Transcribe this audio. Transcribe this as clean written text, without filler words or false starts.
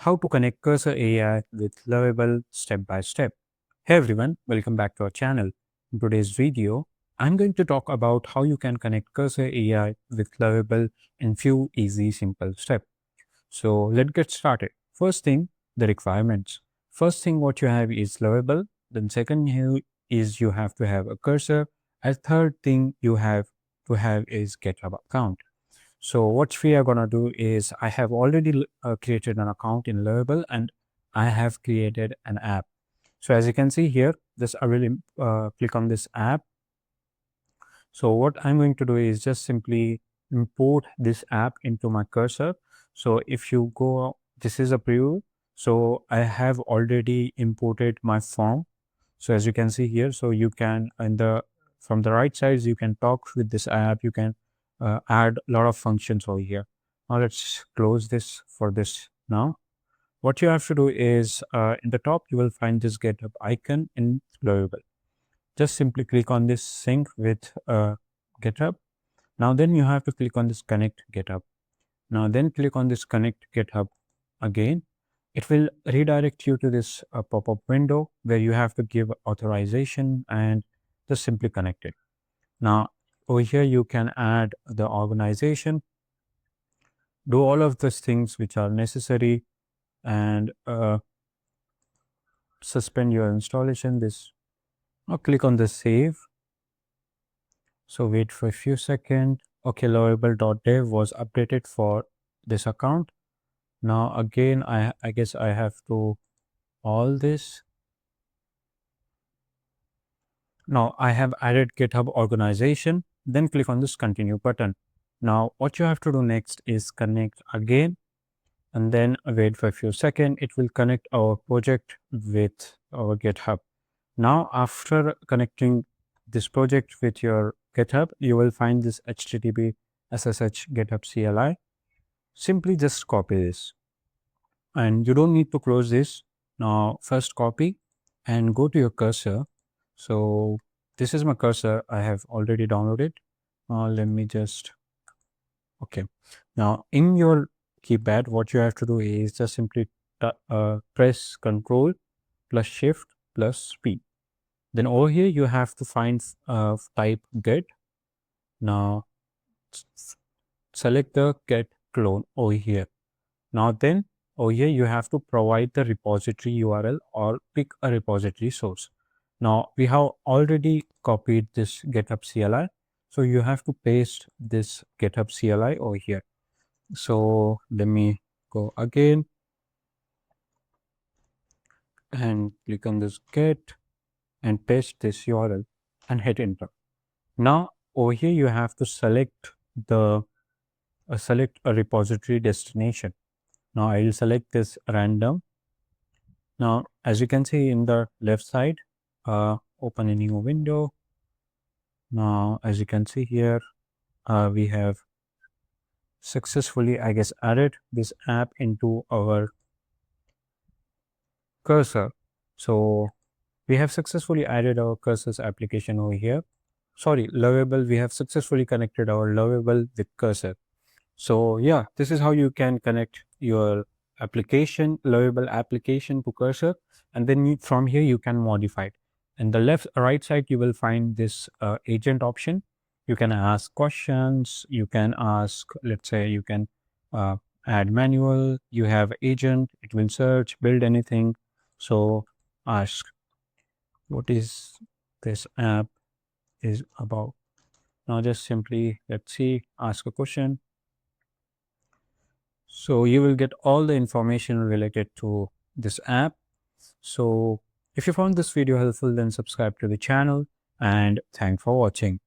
how to connect Cursor AI with Lovable step by step. Hey everyone, welcome back to our channel. In today's video, I'm going to talk about how you can connect Cursor AI with Lovable in few easy, simple steps. So let's get started. First thing, the requirements. First thing what you have is Lovable. Then second is you have to have a cursor. And third thing you have to have is GitHub account. So what we are gonna do is I have already created an account in Lovable and I have created an app. So as you can see here, I will click on this app. So what I'm going to do is just simply import this app into my cursor. So if you go, this is a preview. So I have already imported my form. So as you can see here, so you can from the right side, you can talk with this app. You can add a lot of functions over here. Now let's close this for this now. What you have to do is in the top, you will find this GitHub icon in Lovable. Just simply click on this sync with GitHub. Now then you have to click on this connect GitHub. Now then click on this connect GitHub again. It will redirect you to this pop-up window where you have to give authorization and just simply connect it. Now over here you can add the organization, do all of those things which are necessary, and suspend your installation. Now click on the save. So wait for a few seconds. Okay, lovable.dev was updated for this account. Now again, I guess I have to all this. Now I have added GitHub organization, then click on this continue button. Now what you have to do next is connect again and then wait for a few seconds. It will connect our project with our GitHub. Now after connecting this project with your GitHub, you will find this HTTP SSH GitHub CLI. Simply just copy this and you don't need to close this. Now first copy and go to your cursor. So this is my cursor. I have already downloaded. Let me just, okay. Now in your keypad, what you have to do is just simply press Control plus Shift plus P. Then over here, you have to find type Git. Now select the Git clone over here. Now then over here, you have to provide the repository URL or pick a repository source. Now we have already copied this GitHub CLI. So you have to paste this GitHub CLI over here. So let me go again and click on this Git and paste this URL and hit enter. Now over here you have to select select a repository destination. Now I will select this random. Now as you can see in the left side, open a new window. Now as you can see here, we have successfully, I guess, added this app into our cursor. So we have successfully added our cursor's application over here. Sorry, Lovable, we have successfully connected our Lovable with cursor. So yeah, this is how you can connect your application, Lovable application to cursor. And then from here, you can modify it. In the right side, you will find this agent option. You can ask questions. You can ask, let's say you can add manual. You have agent, it will search, build anything. So ask, what is this app is about? Now just simply, let's see, ask a question. So you will get all the information related to this app. So if you found this video helpful, then subscribe to the channel and thanks for watching.